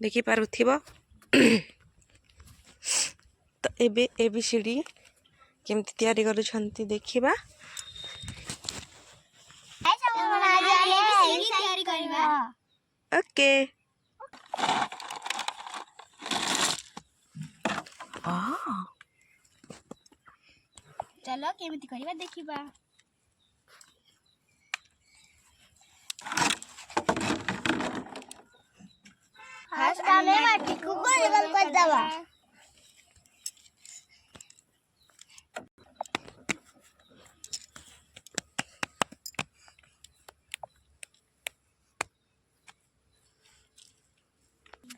देखि पारुथिबो। तो एबे एबीसीडी केमती तैयारी करूछंती देखिबा। ओके चलो केमती करिबा देखिबा। फर्स्ट आमे माटी को गोल गोल कर दवा।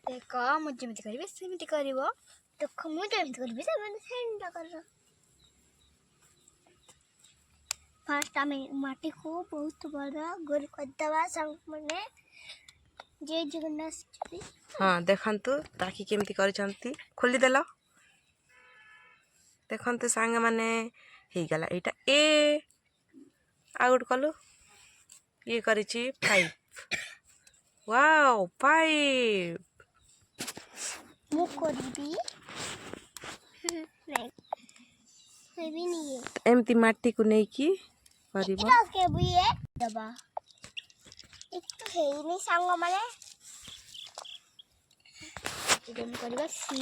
देखो मुझे जेमती करिबे सेमती करिवो। देखो मुझे जेमती करिबे सेमती कर। फर्स्ट आमे माटी को बहुत बड़ा गोल कर दवा संग मने जय जगन्नाथ। हाँ देखंतु ताकि केमती करिसंती खोली देला। देखंतु सांग माने हे गला एटा ए आउट कलु ये करिछि 5। वाओ 5 मु करिबी नहीं भी नहीं एमती माटी को नहीं की करिबो। के बुए दबा एक तो है ही नहीं सांग माने इधर करिबा सी।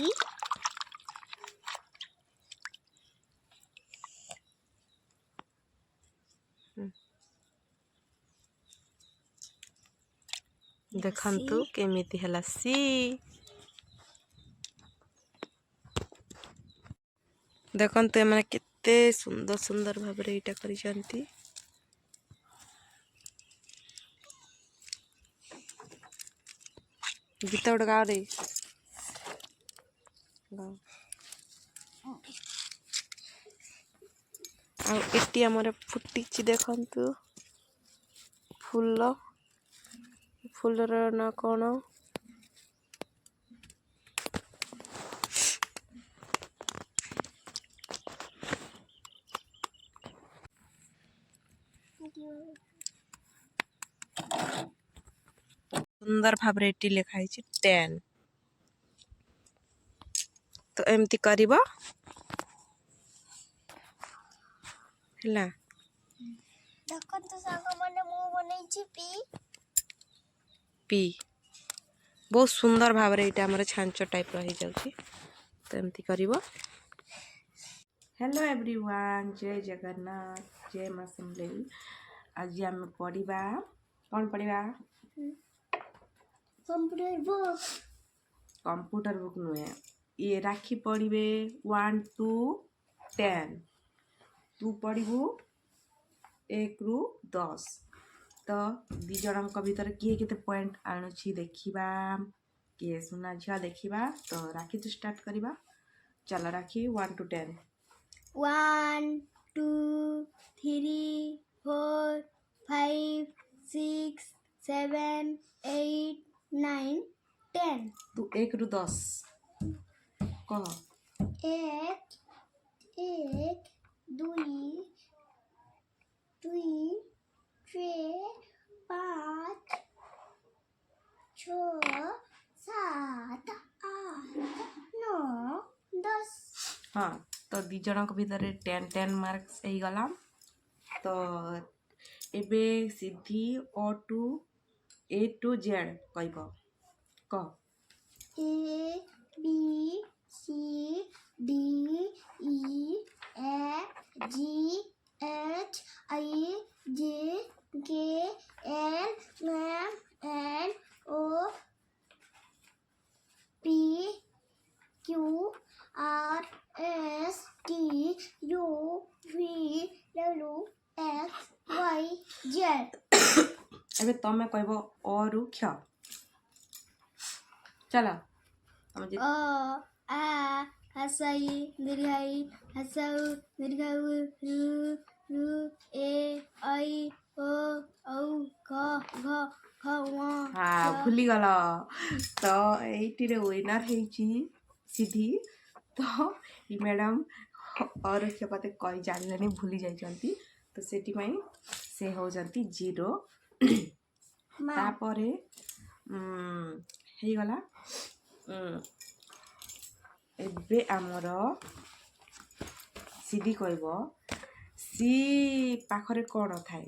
देखंतु केमिति हला सी। देखंतु एमाने केते सुंदर सुंदर भाबरे एटा करिसंती। गीत उड़ गाओ रे गाओ। आ एटी हमर फुटिछि देखंतु फूल फूलर ना कोन सुंदर भाबरे एटी लिखाई छि 10। तो एमती करिबो हला। देखन तो सांग माने मु बनै छि पी बहुत सुंदर भाबरे एटा हमर छांचो टाइप रही जाउछि। तो एमती करिबो। हेलो एवरीवन जय जगन्नाथ जय मां समलेई। आज हम पढ़िबा कोन पढ़िबा कंप्यूटर बुक नुए ये राखी पढ़िबे 1 to 10। तू पढ़िबू 1 ରୁ 10। तो दी जनक भीतर किए केते पॉइंट आणुछि देखिबा किए सुना झिया देखिबा। तो राखी तो स्टार्ट करिबा। चल राखी 1 to 10। 1 2 3 4 5 6 7 8 9 10। तू 1 ରୁ 10 कह। 1 1 2 2 3 5 6 7 8 9 10। हाँ तो दी जनक भीतर 10 10 मार्क्स एही गला। तो एबे सीधी A to Z कहबो कह। A B C D E F G H I J K L M N O P Q R S T U V W X Y Z। एबे तमे कहबो और क्ष। चलो अ आ हसाई दीर्घाई हसाउ दीर्घाउ रु रु ए आई ओ औ ख घ ख व। हाँ भूली गला। तो एटी रे विनर हेची सीधी। तो ई मैडम और के पते कहि जानलेनी भूली जाई जंती। तो सेटी पई से हो जंती 0। तापरे हे गला ଏବେ ଆମର ସିଧି କହିବ ସି ପାଖରେ କ'ଣ ଥାଏ?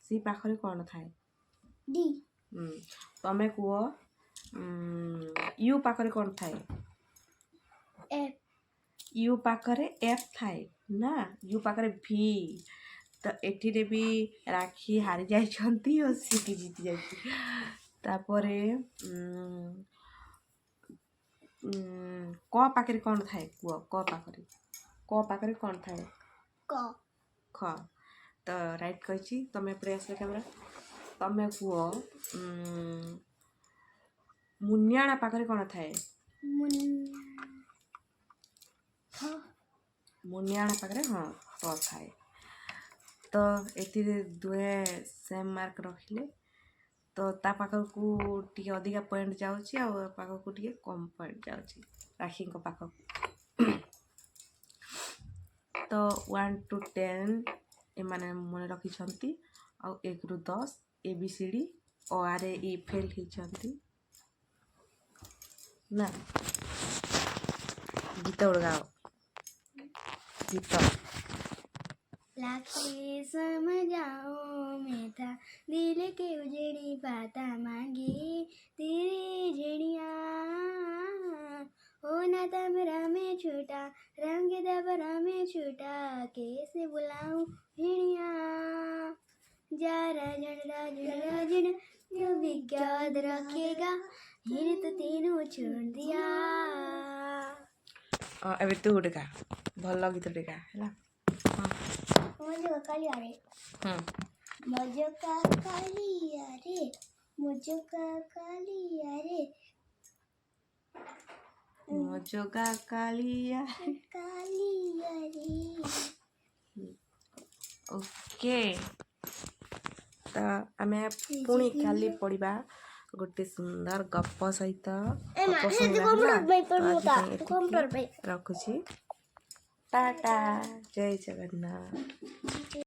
ସି ପାଖରେ କ'ଣ ଥାଏ? ଡି ତମେ କୁହ ୟୁ ପାଖରେ କ'ଣ ଥାଏ? ଏଫ୍ ୟୁ ପାଖରେ ଏଫ୍ ଥାଏ ନା, ୟୁ ପାଖରେ ଭି। ତ ଏଠିରେ ବି ରାକ୍ଷୀ ହାରି ଯାଇଛନ୍ତି ଓ ସିଧି ଜିତି ଯାଇଛି। ତାପରେ କ ପାଖରେ କ'ଣ ଥାଏ କୁହ? କ ପାଖରେ କ'ଣ ଥାଏ? କ ଖ। ତ ରାଇଟ୍ କହିଛି। ତମେ ଏପଟେ ଆସିଲେ କ୍ୟାମେରା। ତମେ କୁହ ମୁନିଆଣା ପାଖରେ କ'ଣ ଥାଏ? ମୁନିଆଣା ପାଖରେ ଥ ଥାଏ। ତ ଏଥିରେ ଦୁହେଁ ସେମ୍ ମାର୍କ ରଖିଲେ। ତ ତା ପାଖକୁ ଟିକେ ଅଧିକା ପଏଣ୍ଟ ଯାଉଛି ଆଉ ଏ ପାଖକୁ ଟିକେ କମ୍ ପଏଣ୍ଟ ଯାଉଛି ରାକ୍ଷୀଙ୍କ ପାଖକୁ। ତ 1 to 10 ଏମାନେ ମନେ ରଖିଛନ୍ତି ଆଉ 1 ରୁ 10 ABCD ଓ ଆରେ ଇ ଫେଲ୍ ହେଇଛନ୍ତି ନା। ଗୀତ ଗୋଟେ ଗାଅ। ଗୀତ। लाखे समझाओ मैं था दिल के उजड़ी बाता मांगी तेरी झड़िया हो ना तमरा में छूटा रंग दबरा में छूटा कैसे बुलाऊं झिड़िया जरा जड़ा जिन जो भी याद रखेगा हिर तो तीनों छोड़ दिया। ଏବେ ତୁ ଗୋଟେ ଗା, ଭଲ ଗୀତଟେ ଗା ହେଲା। मुझे कालिया रे मुझे कालिया रे मुझे कालिया रे मोजोगा कालिया। कालिया रे। ओके। ତ ଆମେ ପୁଣି କାଲି ପଢ଼ିବା ଗୋଟେ ସୁନ୍ଦର ଗପ ସହିତ। ରଖୁଛି। ଟାଟା, ଜୟ ଜଗନ୍ନାଥ।